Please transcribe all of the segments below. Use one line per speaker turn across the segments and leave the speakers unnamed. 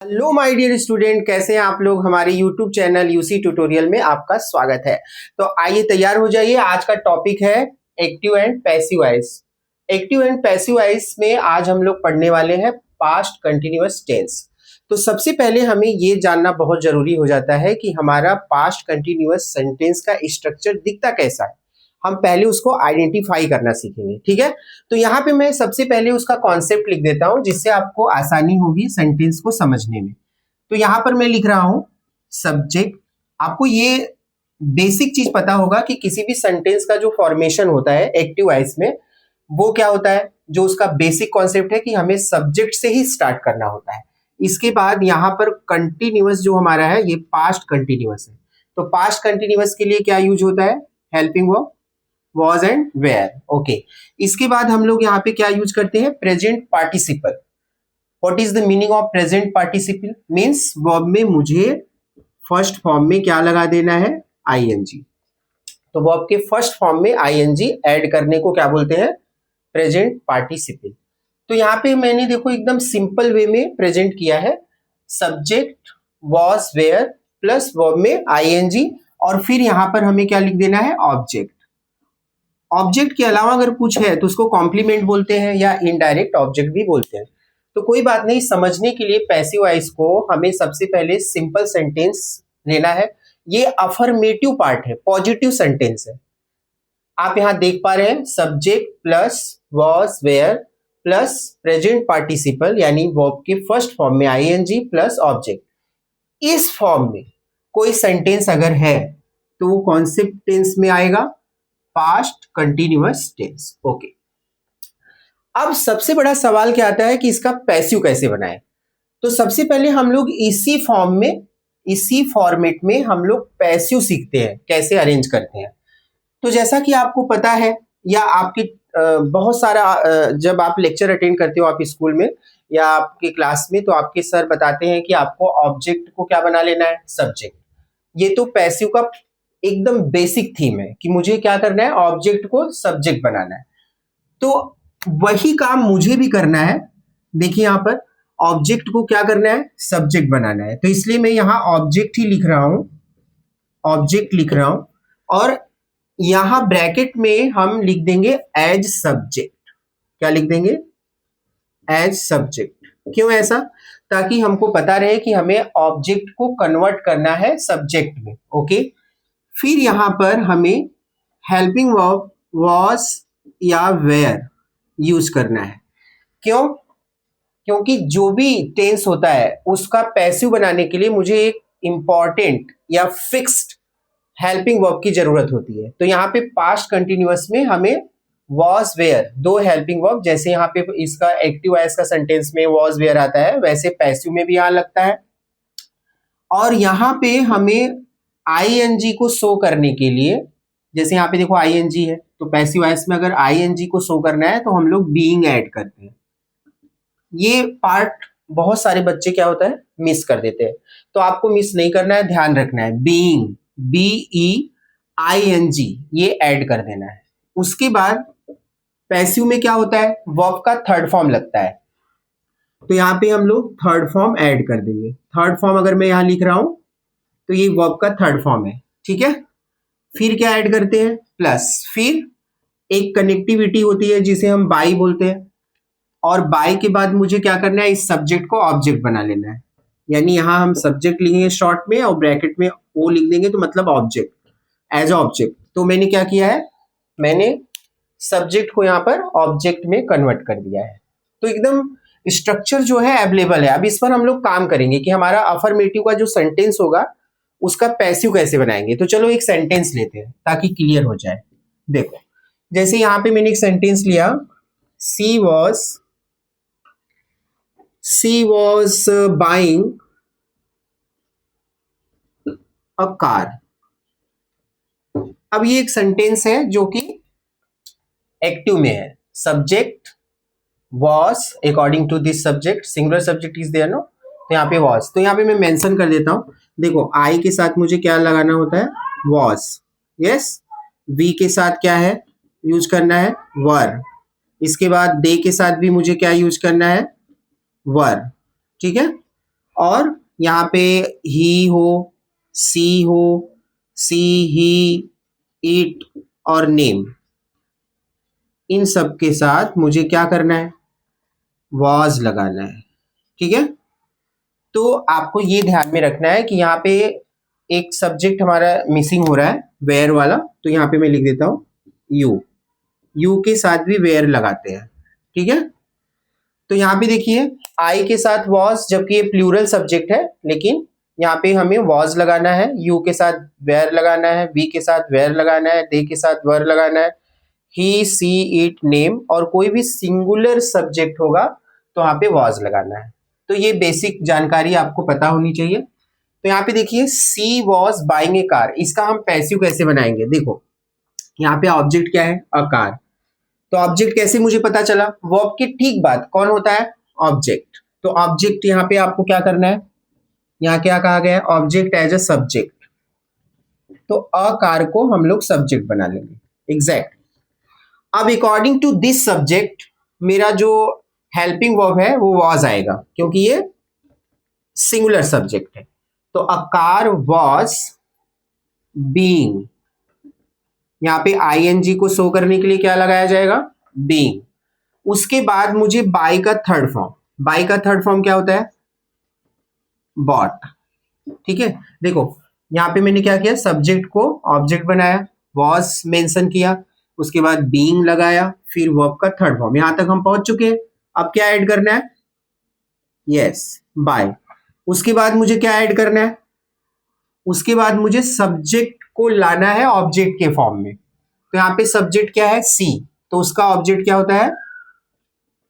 Hello my dear student, कैसे हैं आप लोग। हमारे यूट्यूब चैनल यूसी ट्यूटोरियल में आपका स्वागत है। तो आइए तैयार हो जाइए। आज का टॉपिक है active and passive voice. Active and passive voice में आज हम लोग पढ़ने वाले हैं पास्ट कंटिन्यूअस टेंस। तो सबसे पहले हमें ये जानना बहुत जरूरी हो जाता है कि हमारा पास्ट कंटिन्यूअस सेंटेंस का स्ट्रक्चर दिखता कैसा है। हम पहले उसको आइडेंटिफाई करना सीखेंगे, ठीक है। तो यहाँ पे मैं सबसे पहले उसका कॉन्सेप्ट लिख देता हूं, जिससे आपको आसानी होगी सेंटेंस को समझने में। तो यहाँ पर मैं लिख रहा हूं सब्जेक्ट। आपको ये बेसिक चीज पता होगा कि किसी भी सेंटेंस का जो फॉर्मेशन होता है एक्टिव वॉइस में, वो क्या होता है, जो उसका बेसिक कॉन्सेप्ट है कि हमें सब्जेक्ट से ही स्टार्ट करना होता है। इसके बाद यहाँ पर कंटिन्यूअस जो हमारा है ये पास्ट कंटिन्यूअस है। तो पास्ट कंटिन्यूअस के लिए क्या यूज होता है, helping verb, was and were. Okay, इसके बाद हम लोग यहाँ पे क्या यूज करते हैं, present participle. What is the meaning of present participle? Means verb में मुझे फर्स्ट फॉर्म में क्या लगा देना है, आईएनजी। तो वर्ब के फर्स्ट फॉर्म में आईएनजी ऐड करने को क्या बोलते हैं, प्रेजेंट पार्टिसिपल। तो यहाँ पे मैंने देखो एकदम सिंपल वे में प्रेजेंट किया है, subject was were plus verb में आईएनजी, और फिर यहाँ पर हमें क्या लिख देना है, ऑब्जेक्ट। ऑब्जेक्ट के अलावा अगर कुछ है तो उसको कॉम्प्लीमेंट बोलते हैं या इनडायरेक्ट ऑब्जेक्ट भी बोलते हैं। तो कोई बात नहीं, समझने के लिए पैसिव वॉइस को हमें सबसे पहले सिंपल सेंटेंस लेना है। ये अफर्मेटिव पार्ट है, पॉजिटिव सेंटेंस है। आप यहां देख पा रहे हैं subject plus was were plus present participle, यानी वर्ब के फर्स्ट फॉर्म में आईएनजी प्लस ऑब्जेक्ट। इस फॉर्म में कोई सेंटेंस अगर है तो वो कौन से टेंस में आएगा, पास्ट कंटिन्यूअस टेंस। ओके, अब सबसे बड़ा सवाल क्या आता है कि इसका पैसिव कैसे बनाएं। तो सबसे पहले हम लोग इसी फॉर्म में, इसी फॉर्मेट में हम लोग पैसिव सीखते हैं, कैसे अरेंज करते हैं। तो जैसा कि आपको पता है, या आपकी बहुत सारा जब आप लेक्चर अटेंड करते हो आप स्कूल में या आपके क्लास में, तो आपके सर बताते हैं कि आपको ऑब्जेक्ट को क्या बना लेना है, सब्जेक्ट। ये तो पैसिव का एकदम बेसिक थीम है कि मुझे क्या करना है, ऑब्जेक्ट को सब्जेक्ट बनाना है। तो वही काम मुझे भी करना है। देखिए यहाँ पर ऑब्जेक्ट को क्या करना है, सब्जेक्ट बनाना है। तो इसलिए मैं यहाँ ऑब्जेक्ट ही लिख रहा हूं, ऑब्जेक्ट लिख रहा हूं, और यहां ब्रैकेट में हम लिख देंगे एज सब्जेक्ट। क्या लिख देंगे, एज सब्जेक्ट। क्यों ऐसा, ताकि हमको पता रहे कि हमें ऑब्जेक्ट को कन्वर्ट करना है सब्जेक्ट में। ओके, फिर यहां पर हमें हेल्पिंग वर्ब was या वेयर यूज करना है। क्यों? क्योंकि जो भी टेंस होता है उसका पैसिव बनाने के लिए मुझे एक इंपॉर्टेंट या फिक्स्ड हेल्पिंग वर्ब की जरूरत होती है। तो यहाँ पे पास्ट कंटिन्यूअस में हमें was वेयर, दो हेल्पिंग वर्ब, जैसे यहाँ पे इसका एक्टिव वॉइस का सेंटेंस में was वेयर आता है, वैसे पैसिव में भी यहाँ लगता है। और यहाँ पे हमें आईएनजी को शो करने के लिए, जैसे यहाँ पे देखो आईएनजी है, तो पैसिव वॉइस में अगर आईएनजी को शो करना है तो हम लोग बीइंग ऐड करते हैं। ये पार्ट बहुत सारे बच्चे क्या होता है, मिस कर देते हैं। तो आपको मिस नहीं करना है, ध्यान रखना है, बीइंग, BEING ये ऐड कर देना है। उसके बाद पैसिव में क्या होता है, वर्ब का थर्ड फॉर्म लगता है। तो यहाँ पे हम लोग थर्ड फॉर्म ऐड कर देंगे। थर्ड फॉर्म अगर मैं यहाँ लिख रहा हूं तो ये वर्ब का थर्ड फॉर्म है, ठीक है। फिर क्या ऐड करते हैं, प्लस। फिर एक कनेक्टिविटी होती है जिसे हम बाई बोलते हैं, और बाई के बाद मुझे क्या करना है, इस सब्जेक्ट को ऑब्जेक्ट बना लेना है। यानी यहां हम सब्जेक्ट लिखेंगे शॉर्ट में और ब्रैकेट में ओ लिख देंगे, तो मतलब ऑब्जेक्ट, एज ऑब्जेक्ट। तो मैंने क्या किया है, मैंने सब्जेक्ट को यहाँ पर ऑब्जेक्ट में कन्वर्ट कर दिया है। तो एकदम स्ट्रक्चर जो है अवेलेबल है। अब इस पर हम लोग काम करेंगे कि हमारा अफर्मेटिव का जो सेंटेंस होगा उसका पैसिव कैसे बनाएंगे। तो चलो एक सेंटेंस लेते हैं ताकि क्लियर हो जाए। देखो, जैसे यहां पे मैंने एक सेंटेंस लिया, सी वॉज बाइंग अ कार। अब ये एक सेंटेंस है जो कि एक्टिव में है। Subject was according to this subject, singular subject is there no, तो यहाँ पे was। तो यहाँ पे मैं मेंशन कर देता हूं, देखो आई के साथ मुझे क्या लगाना होता है, was, यस। वी के साथ क्या है, यूज करना है वर। इसके बाद दे के साथ भी मुझे क्या यूज करना है, वर, ठीक है। और यहाँ पे ही हो, सी हो, सी, ही, इट और नेम, इन सब के साथ मुझे क्या करना है, वॉज लगाना है। ठीक है, तो आपको ये ध्यान में रखना है कि यहाँ पे एक सब्जेक्ट हमारा मिसिंग हो रहा है, वेयर वाला, तो यहाँ पे मैं लिख देता हूँ यू, यू के साथ भी वेयर लगाते हैं। ठीक है, तो यहाँ पे देखिए आई के साथ वॉज, जबकि ये प्लूरल सब्जेक्ट है, लेकिन यहाँ पे हमें वॉज लगाना है, यू के साथ वेयर लगाना है, वी के साथ वेयर लगाना है, दे के साथ वर लगाना है, ही, सी, इट, नेम, और कोई भी सिंगुलर सब्जेक्ट होगा तो यहाँ पे वॉज लगाना है। तो ये बेसिक जानकारी आपको पता होनी चाहिए। तो यहाँ पे देखिए सी वॉज बाइंग ए कार, इसका हम पैसिव कैसे बनाएंगे, देखो यहाँ पे ऑब्जेक्ट क्या है, अ कार। तो ऑब्जेक्ट कैसे मुझे पता चला, वर्ब के ठीक बाद कौन होता है, ऑब्जेक्ट। तो ऑब्जेक्ट यहाँ पे आपको क्या करना है, यहाँ क्या कहा गया है, ऑब्जेक्ट एज अ सब्जेक्ट, तो अ कार को हम लोग सब्जेक्ट बना लेंगे। एग्जैक्ट। अब अकॉर्डिंग टू दिस सब्जेक्ट मेरा जो हेल्पिंग वर्ब है वो वॉज आएगा, क्योंकि ये सिंगुलर सब्जेक्ट है। तो अ कार वॉज बीइंग, यहाँ पे आईएनजी को शो करने के लिए क्या लगाया जाएगा, बीइंग। उसके बाद मुझे बाय का थर्ड फॉर्म, बाय का थर्ड फॉर्म क्या होता है, बॉट। ठीक है, देखो यहाँ पे मैंने क्या किया, सब्जेक्ट को ऑब्जेक्ट बनाया, वॉज मेंशन किया, उसके बाद बीइंग लगाया, फिर वर्ब का थर्ड फॉर्म, यहां तक हम पहुंच चुके हैं। अब क्या ऐड करना है, यस, बाय। उसके बाद मुझे क्या ऐड करना है, उसके बाद मुझे सब्जेक्ट को लाना है ऑब्जेक्ट के फॉर्म में। तो यहाँ पे सब्जेक्ट क्या है, सी, तो उसका ऑब्जेक्ट क्या होता है,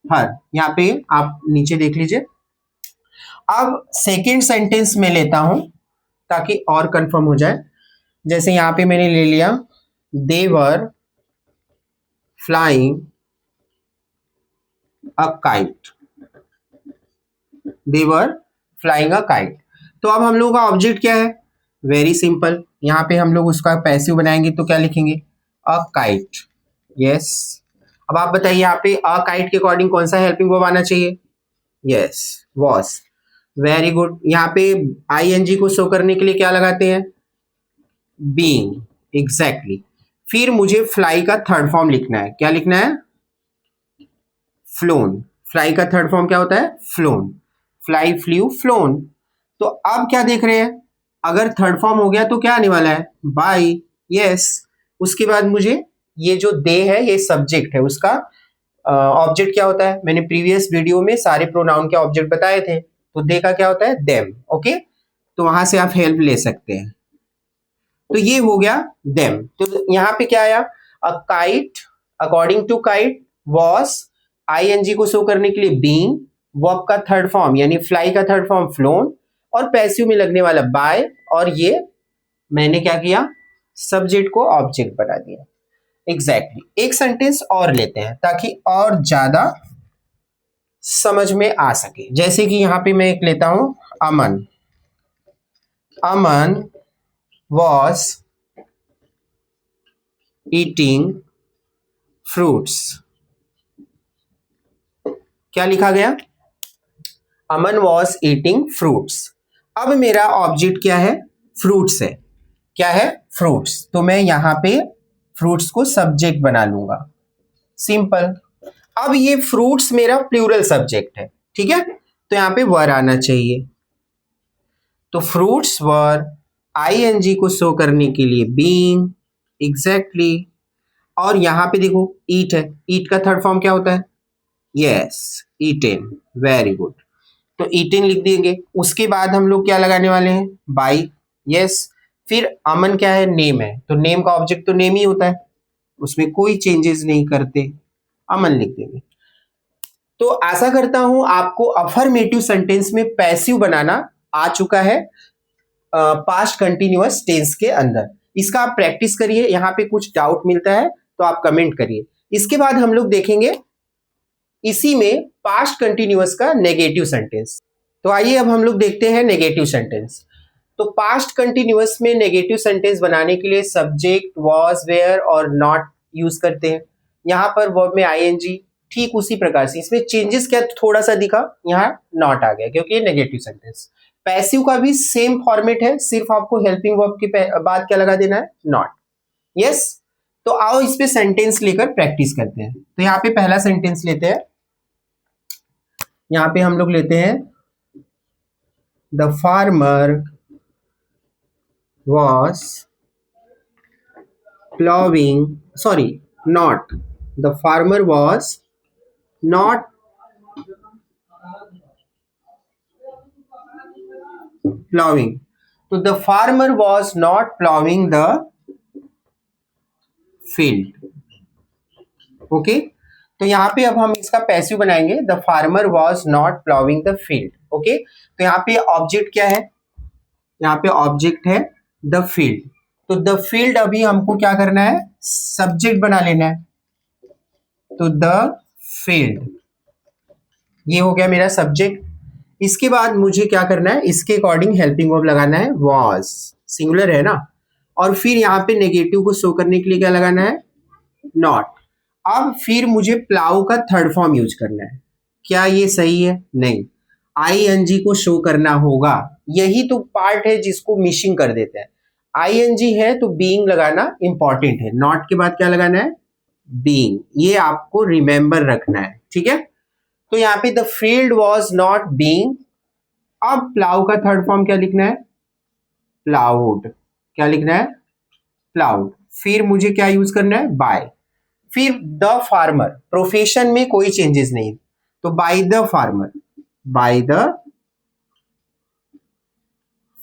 हर। यहाँ पे आप नीचे देख लीजिए। अब सेकेंड सेंटेंस में लेता हूं ताकि और कंफर्म हो जाए। जैसे यहाँ पे मैंने ले लिया, they were flying a kite, they were flying a kite. तो अब हम लोगों का ऑब्जेक्ट क्या है, वेरी सिंपल, यहाँ पे हम लोग उसका पैसिव बनाएंगे तो क्या लिखेंगे, अ काइट। यस, अब आप बताइए यहाँ पे अ काइट के अकॉर्डिंग कौन सा हेल्पिंग वर्ब आना चाहिए, यस, वॉज। Very good. यहाँ पे आईएनजी को शो करने के लिए क्या लगाते हैं, बीइंग, एग्जैक्टली। फिर मुझे फ्लाई का थर्ड फॉर्म लिखना है, क्या लिखना है, फ्लोन। फ्लाई का थर्ड फॉर्म क्या होता है, फ्लोन, फ्लाई, फ्लू, फ्लोन। तो अब क्या देख रहे हैं, अगर थर्ड फॉर्म हो गया तो क्या आने वाला है, बाय, यस। उसके बाद मुझे ये जो दे है ये सब्जेक्ट है, उसका ऑब्जेक्ट क्या होता है, मैंने प्रीवियस वीडियो में सारे प्रोनाउन के ऑब्जेक्ट बताए थे। तो दे का क्या होता है, देम। ओके, तो वहां से आप हेल्प ले सकते हैं। तो ये हो गया देम। तो यहाँ पे क्या आया, a kite, according to kite, was, ING को शो करने के लिए बीइंग, वर्ब का थर्ड फॉर्म यानी फ्लाई का थर्ड फॉर्म फ्लोन, और पैसिव में लगने वाला बाय, और ये मैंने क्या किया, सब्जेक्ट को ऑब्जेक्ट बना दिया। एग्जैक्टली। एक सेंटेंस और लेते हैं ताकि और ज्यादा समझ में आ सके। जैसे कि यहां पे मैं एक लेता हूं, अमन, अमन वॉज ईटिंग फ्रूट्स। क्या लिखा गया, अमन वॉज ईटिंग फ्रूट्स। अब मेरा ऑब्जेक्ट क्या है, फ्रूट्स है, क्या है, फ्रूट्स। तो मैं यहां पे फ्रूट्स को सब्जेक्ट बना लूंगा, सिंपल। अब ये फ्रूट्स मेरा प्लूरल सब्जेक्ट है, ठीक है, तो यहां पे वर आना चाहिए। तो फ्रूट्स वर, आईएनजी को शो करने के लिए बीइंग, एग्जैक्टली। और यहां पे देखो ईट है, ईट का थर्ड फॉर्म क्या होता है, यस, ईटेन, वेरी गुड। तो ईटेन लिख देंगे। उसके बाद हम लोग क्या लगाने वाले हैं, बाई, यस। फिर अमन क्या है, नेम है, तो नेम का ऑब्जेक्ट तो नेम ही होता है, उसमें कोई चेंजेस नहीं करते, अमन लिख देंगे। तो आशा करता हूं आपको अफर्मेटिव सेंटेंस में पैसिव बनाना आ चुका है पास्ट कंटिन्यूअस टेंस के अंदर। इसका आप प्रैक्टिस करिए, यहाँ पे कुछ डाउट मिलता है तो आप कमेंट करिए। इसके बाद हम लोग देखेंगे इसी में पास्ट कंटिन्यूअस का नेगेटिव सेंटेंस। तो आइए अब हम लोग देखते हैं नेगेटिव सेंटेंस। तो पास्ट कंटिन्यूअस में नेगेटिव सेंटेंस बनाने के लिए सब्जेक्ट, वॉज, वेयर और नॉट यूज करते हैं। यहाँ पर वर्ब में आईएनजी ठीक उसी प्रकार से इसमें चेंजेस क्या थोड़ा सा दिखा, यहाँ नॉट आ गया क्योंकि ये नेगेटिव सेंटेंस। पैसिव का भी सेम फॉर्मेट है, सिर्फ आपको हेल्पिंग वर्ब के बाद क्या लगा देना है, नॉट। यस, तो आओ इस पे सेंटेंस लेकर प्रैक्टिस करते हैं। तो यहाँ पे पहला सेंटेंस लेते हैं, यहाँ पे हम लोग लेते हैं the farmer was plowing, sorry, not, the farmer was not plowing, तो the farmer was not plowing the field। Okay, तो यहाँ पे अब हम इसका पैसिव बनाएंगे, the farmer was not ploughing the field. Okay, तो यहाँ पे ऑब्जेक्ट क्या है, यहाँ पे ऑब्जेक्ट है द फील्ड, तो द फील्ड अभी हमको क्या करना है, सब्जेक्ट बना लेना है, तो द फील्ड ये हो गया मेरा सब्जेक्ट। इसके बाद मुझे क्या करना है, इसके अकॉर्डिंग हेल्पिंग वर्ब लगाना है, वॉज, सिंगुलर है ना, और फिर यहाँ पे नेगेटिव को शो करने के लिए क्या लगाना है, नॉट। अब फिर मुझे प्लाउ का थर्ड फॉर्म यूज करना है, क्या ये सही है, नहीं, आईएनजी को शो करना होगा, यही तो पार्ट है जिसको मिसिंग कर देते हैं। आईएनजी है तो बीइंग लगाना इंपॉर्टेंट है, नॉट के बाद क्या लगाना है, बीइंग, ये आपको रिमेंबर रखना है, ठीक है। तो यहाँ पे the field was not being, अब प्लाउ का थर्ड फॉर्म क्या लिखना है, प्लाउड, क्या लिखना है, प्लाउड, फिर मुझे क्या यूज करना है, बाय, फिर द फार्मर, प्रोफेशन में कोई चेंजेस नहीं, तो by the farmer, by the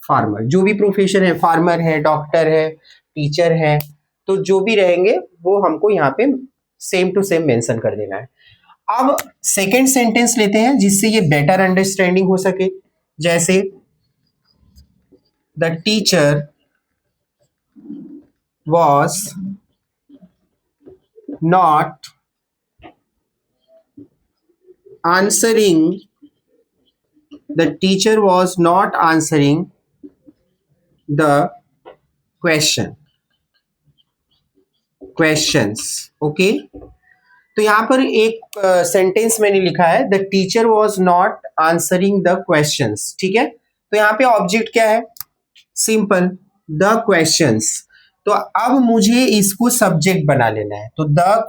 farmer, जो भी प्रोफेशन है, फार्मर है, डॉक्टर है, टीचर है, तो जो भी रहेंगे वो हमको यहाँ पे सेम टू सेम मेंशन कर देना है। अब सेकेंड सेंटेंस लेते हैं जिससे ये बेटर अंडरस्टैंडिंग हो सके, जैसे the teacher was not answering, the teacher was not answering the questions. Okay, तो यहां पर एक सेंटेंस मैंने लिखा है, the teacher was not answering the questions, ठीक है। तो यहाँ पे ऑब्जेक्ट क्या है, सिंपल, द क्वेश्चंस, तो अब मुझे इसको सब्जेक्ट बना लेना है, तो the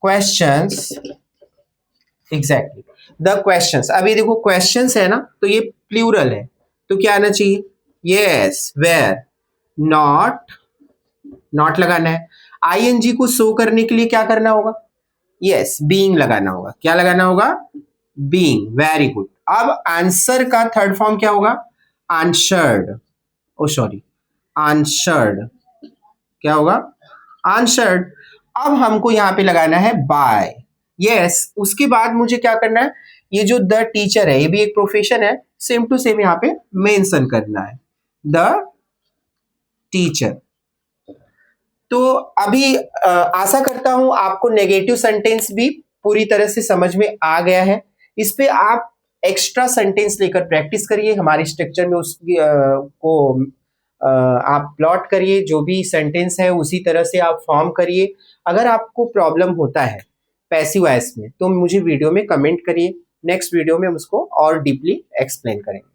questions exactly the questions. अब ये देखो क्वेश्चंस है ना, तो ये प्लूरल है, तो क्या आना चाहिए, यस, वेयर, नॉट लगाना है। आईएनजी को शो करने के लिए क्या करना होगा, यस, बीइंग लगाना होगा, क्या लगाना होगा, बीइंग, वेरी गुड। अब आंसर का थर्ड फॉर्म क्या होगा, आंसर्ड, ओ सॉरी, आंसर्ड, क्या होगा, आंसर्ड। अब हमको यहाँ पे लगाना है बाय, यस, उसके बाद मुझे क्या करना है, ये जो द टीचर है ये भी एक प्रोफेशन है, सेम टू सेम यहाँ पे मेंशन करना है, द टीचर। तो अभी आशा करता हूं आपको नेगेटिव सेंटेंस भी पूरी तरह से समझ में आ गया है। इस पे आप एक्स्ट्रा सेंटेंस लेकर प्रैक्टिस करिए, हमारे स्ट्रक्चर में उसकी को आप प्लॉट करिए, जो भी सेंटेंस है उसी तरह से आप फॉर्म करिए। अगर आपको प्रॉब्लम होता है पैसिव वॉइस में तो मुझे वीडियो में कमेंट करिए, नेक्स्ट वीडियो में हम उसको और डीपली एक्सप्लेन करेंगे।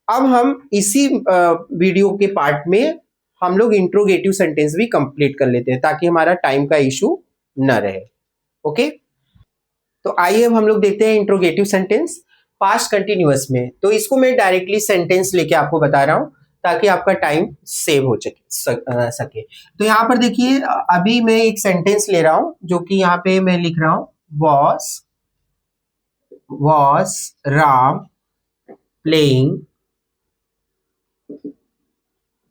अब हम इसी वीडियो के पार्ट में हम लोग इंट्रोगेटिव सेंटेंस भी कंप्लीट कर लेते हैं ताकि हमारा टाइम का इशू न रहे। ओके, तो आइए अब हम लोग देखते हैं इंट्रोगेटिव सेंटेंस पास्ट कंटिन्यूअस में। तो इसको मैं डायरेक्टली सेंटेंस लेके आपको बता रहा हूं ताकि आपका टाइम सेव हो सके। तो यहाँ पर देखिए, अभी मैं एक सेंटेंस ले रहा हूं जो कि यहाँ पे मैं लिख रहा हूं, वॉज राम प्लेइंग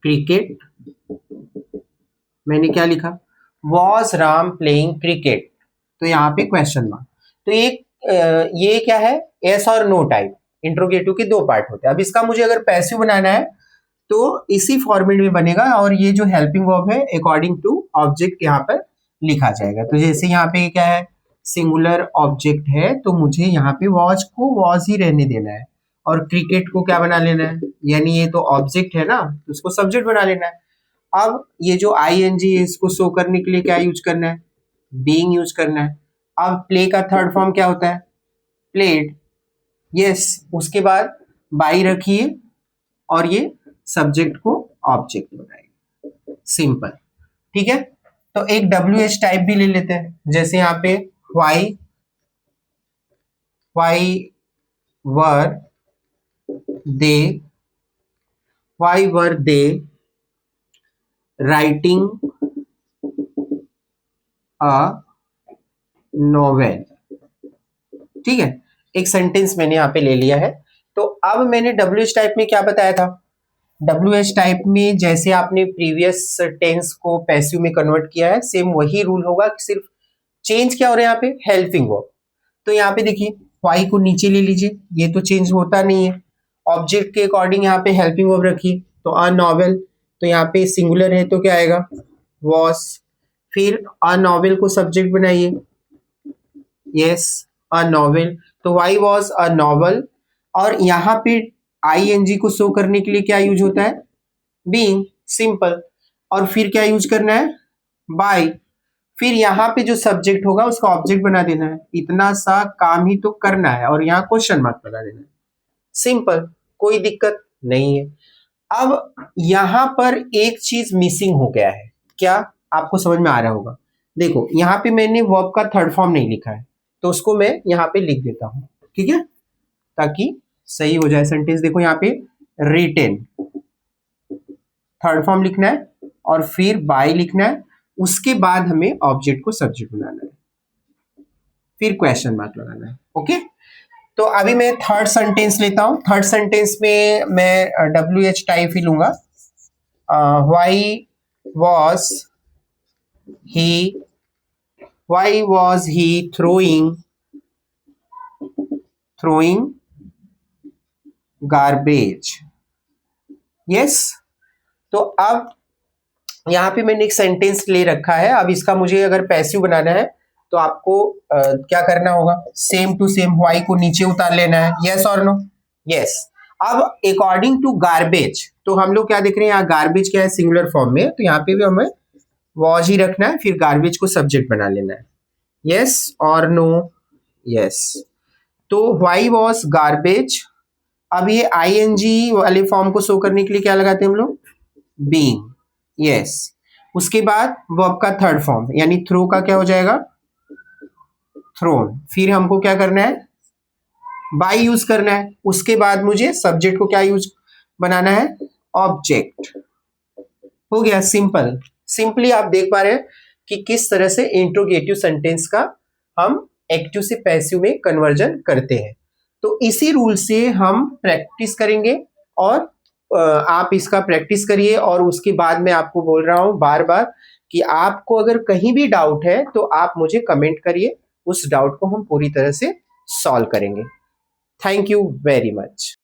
क्रिकेट। मैंने क्या लिखा, वॉज राम प्लेइंग क्रिकेट, तो यहाँ पे क्वेश्चन मार्क। तो एक ये क्या है, यस और नो टाइप, इंट्रोगेटिव के दो पार्ट होते हैं। अब इसका मुझे अगर पैसिव बनाना है तो इसी फॉर्मेट में बनेगा और ये जो हेल्पिंग वर्ब है अकॉर्डिंग टू ऑब्जेक्ट यहाँ पर लिखा जाएगा। तो जैसे यहाँ पे क्या है, सिंगुलर ऑब्जेक्ट है, तो मुझे यहाँ पे वॉच को वॉज ही रहने देना है और क्रिकेट को क्या बना लेना है, यानी ये तो ऑब्जेक्ट है ना, तो उसको सब्जेक्ट बना लेना है। अब ये जो ing है इसको शो करने के लिए क्या यूज करना है, बीइंग यूज करना है। अब प्ले का थर्ड फॉर्म क्या होता है, प्लेड, यस। उसके बाद बाई रखिए और ये सब्जेक्ट को ऑब्जेक्ट बनाएगा, सिंपल, ठीक है। तो एक WH टाइप भी ले लेते हैं, जैसे यहाँ पे why were they writing a novel, ठीक है। एक सेंटेंस मैंने यहाँ पे ले लिया है। तो अब मैंने WH टाइप में क्या बताया था, WH टाइप में जैसे आपने प्रीवियस टेंस को पैसिव में कन्वर्ट किया है, सेम वही रूल होगा, सिर्फ चेंज क्या हो रहा है यहाँ पे, हेल्पिंग वर्ब। तो यहाँ पे देखिए वाई को नीचे ले लीजिए, ये तो चेंज होता नहीं है। ऑब्जेक्ट के अकॉर्डिंग यहाँ पे हेल्पिंग वर्ब रखिए, तो अ नॉवेल, तो यहाँ पे सिंगुलर है तो क्या आएगा, वॉस। फिर अ नॉवेल को सब्जेक्ट बनाइए, यस, अ नॉवेल, तो वाई वॉज अ नॉवल। और यहाँ पे ing को शो करने के लिए क्या यूज होता है, बीइंग, सिंपल। और फिर क्या यूज करना है, बाय। फिर यहाँ पे जो सब्जेक्ट होगा उसका ऑब्जेक्ट बना देना है, इतना सा काम ही तो करना है, और यहाँ क्वेश्चन मार्क लगा देना है, सिंपल, कोई दिक्कत नहीं है। अब यहाँ पर एक चीज मिसिंग हो गया है, क्या आपको समझ में आ रहा होगा, देखो यहाँ पे मैंने वर्ब का थर्ड फॉर्म नहीं लिखा है, तो उसको मैं यहाँ पे लिख देता हूँ, ठीक है, ताकि सही हो जाए सेंटेंस। देखो यहाँ पे रिटेन, थर्ड फॉर्म लिखना है और फिर बाय लिखना है, उसके बाद हमें ऑब्जेक्ट को सब्जेक्ट बनाना है, फिर क्वेश्चन मार्क लगाना है, ओके। तो अभी मैं थर्ड सेंटेंस लेता हूं। थर्ड सेंटेंस में मैं WH टाइप ही लूंगा। Why was he throwing garbage, yes. तो अब यहाँ पे मैंने एक सेंटेंस ले रखा है। अब इसका मुझे अगर पैसिव बनाना है तो आपको क्या करना होगा, सेम टू सेम वाई को नीचे उतार लेना है, यस और नो, यस। अब अकॉर्डिंग टू गार्बेज, तो हम लोग क्या देख रहे हैं यहाँ, गार्बेज क्या है, सिंगुलर फॉर्म में, तो यहाँ पे भी हमें वॉज ही रखना है, फिर गार्बेज को सब्जेक्ट बना लेना है, यस और नो, यस। तो वाई वॉज गार्बेज। अब ये ing वाले फॉर्म को शो करने के लिए क्या लगाते हैं हम लोग, बीइंग, यस। उसके बाद वर्ब का थर्ड फॉर्म यानी थ्रो का क्या हो जाएगा, थ्रोन। फिर हमको क्या करना है, बाय यूज करना है। उसके बाद मुझे सब्जेक्ट को क्या यूज बनाना है, ऑब्जेक्ट। हो गया, सिंपल। सिंपली आप देख पा रहे हैं कि किस तरह से इंट्रोगेटिव सेंटेंस का हम एक्टिव से पैसिव में कन्वर्जन करते हैं। तो इसी रूल से हम प्रैक्टिस करेंगे, और आप इसका प्रैक्टिस करिए। और उसके बाद मैं आपको बोल रहा हूं बार बार कि आपको अगर कहीं भी डाउट है तो आप मुझे कमेंट करिए, उस डाउट को हम पूरी तरह से सॉल्व करेंगे। Thank you very much.